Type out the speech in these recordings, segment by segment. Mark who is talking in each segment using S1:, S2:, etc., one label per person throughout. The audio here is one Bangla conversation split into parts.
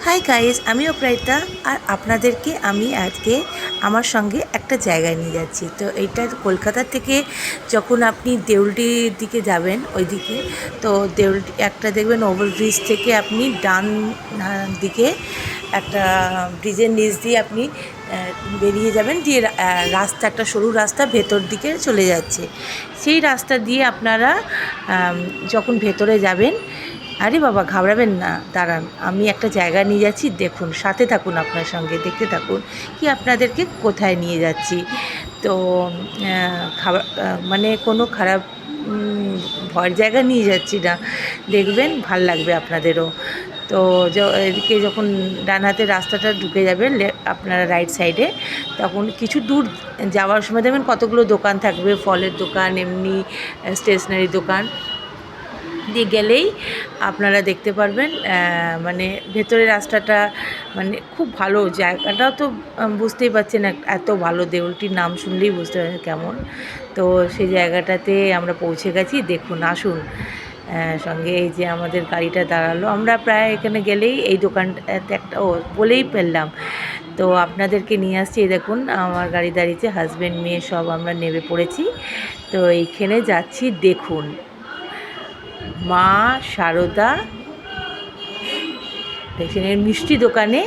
S1: হাই গাইস, আমি অপরাজিতা আর আপনাদেরকে আমি আজকে আমার সঙ্গে একটা জায়গায় নিয়ে যাচ্ছি। তো এইটা কলকাতা থেকে যখন আপনি দেউলটির দিকে যাবেন ওইদিকে, তো দেউলটি একটা দেখবেন ওভারব্রিজ থেকে আপনি ডান দিকে একটা ব্রিজের নিচ দিয়ে আপনি বেরিয়ে যাবেন, দিয়ে রাস্তা একটা সরু রাস্তা ভেতর দিকে চলে যাচ্ছে। সেই রাস্তা দিয়ে আপনারা যখন ভেতরে যাবেন, আরে বাবা ঘাবড়াবেন না, দাঁড়ান, আমি একটা জায়গা নিয়ে যাচ্ছি, দেখুন, সাথে থাকুন, আপনার সঙ্গে দেখতে থাকুন কি আপনাদেরকে কোথায় নিয়ে যাচ্ছি। তো মানে কোনো খারাপ ভয়ের জায়গা নিয়ে যাচ্ছি না, দেখবেন ভাল লাগবে আপনাদেরও। তো এদিকে যখন ডান হাতে রাস্তাটা ঢুকে যাবে আপনারা রাইট সাইডে, তখন কিছু দূর যাওয়ার সময় দেখবেন কতগুলো দোকান থাকবে, ফলের দোকান, এমনি স্টেশনারি দোকান দিয়ে গেলেই আপনারা দেখতে পারবেন। মানে ভেতরের রাস্তাটা মানে খুব ভালো, জায়গাটাও তো বুঝতেই পারছেন, এত ভালো, দেউলটির নাম শুনলেই বুঝতে পারছেন কেমন। তো সেই জায়গাটাতে আমরা পৌঁছে গেছি, দেখুন, আসুন সঙ্গে। এই যে আমাদের গাড়িটা দাঁড়ালো, আমরা প্রায় এখানে গেলেই এই দোকানটাতে একটা বলেই ফেললাম। তো আপনাদেরকে নিয়ে আসছি, দেখুন আমার গাড়ি দাঁড়িয়েছে, হাজব্যান্ড মেয়ে সব আমরা নেমে পড়েছি। তো এইখানে যাচ্ছি, দেখুন, মা শারদা, দেখছেন এর মিষ্টি দোকানে,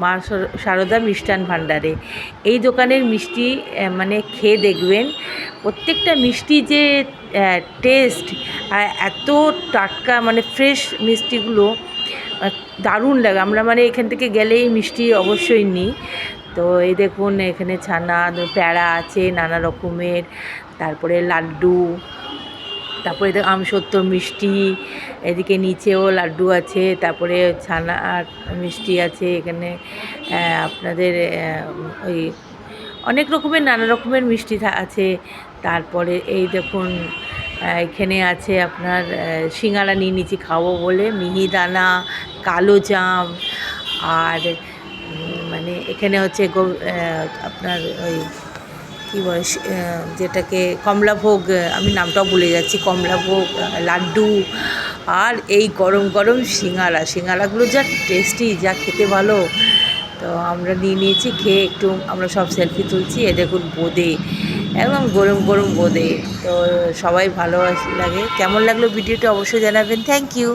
S1: মা শারদা মিষ্টান ভাণ্ডারে। এই দোকানের মিষ্টি মানে খেয়ে দেখবেন, প্রত্যেকটা মিষ্টি যে টেস্ট, এত টাটকা, মানে ফ্রেশ মিষ্টিগুলো দারুণ লাগে। আমরা মানে এখান থেকে গেলেই মিষ্টি অবশ্যই নিই। তো এই দেখুন, এখানে ছানা, প্যাড়া আছে নানা রকমের, তারপরে লাড্ডু, তারপরে আমসত্ত্ব মিষ্টি, এদিকে নিচেও লাড্ডু আছে, তারপরে ছানা আর মিষ্টি আছে এখানে। আপনাদের ওই অনেক রকমের, নানা রকমের মিষ্টি আছে। তারপরে এই দেখুন, এখানে আছে আপনার সিঙ্গারা নিয়ে নিচে খাবো বলে, মিহিদানা, কালো জাম, আর মানে এখানে হচ্ছে আপনার ওই কী বলে যেটাকে কমলাভোগ, আমি নামটাও ভুলে যাচ্ছি, কমলাভোগ, লাড্ডু, আর এই গরম গরম সিঙ্গারাগুলো যা টেস্টি, যা খেতে ভালো। তো আমরা নিয়ে নিয়েছি, খেয়ে একটু আমরা সব সেলফি তুলছি। এ দেখুন বোঁদে, একদম গরম গরম বোঁদে। তো সবাই ভালো লাগে। কেমন লাগলো ভিডিওটা অবশ্যই জানাবেন। Thank you.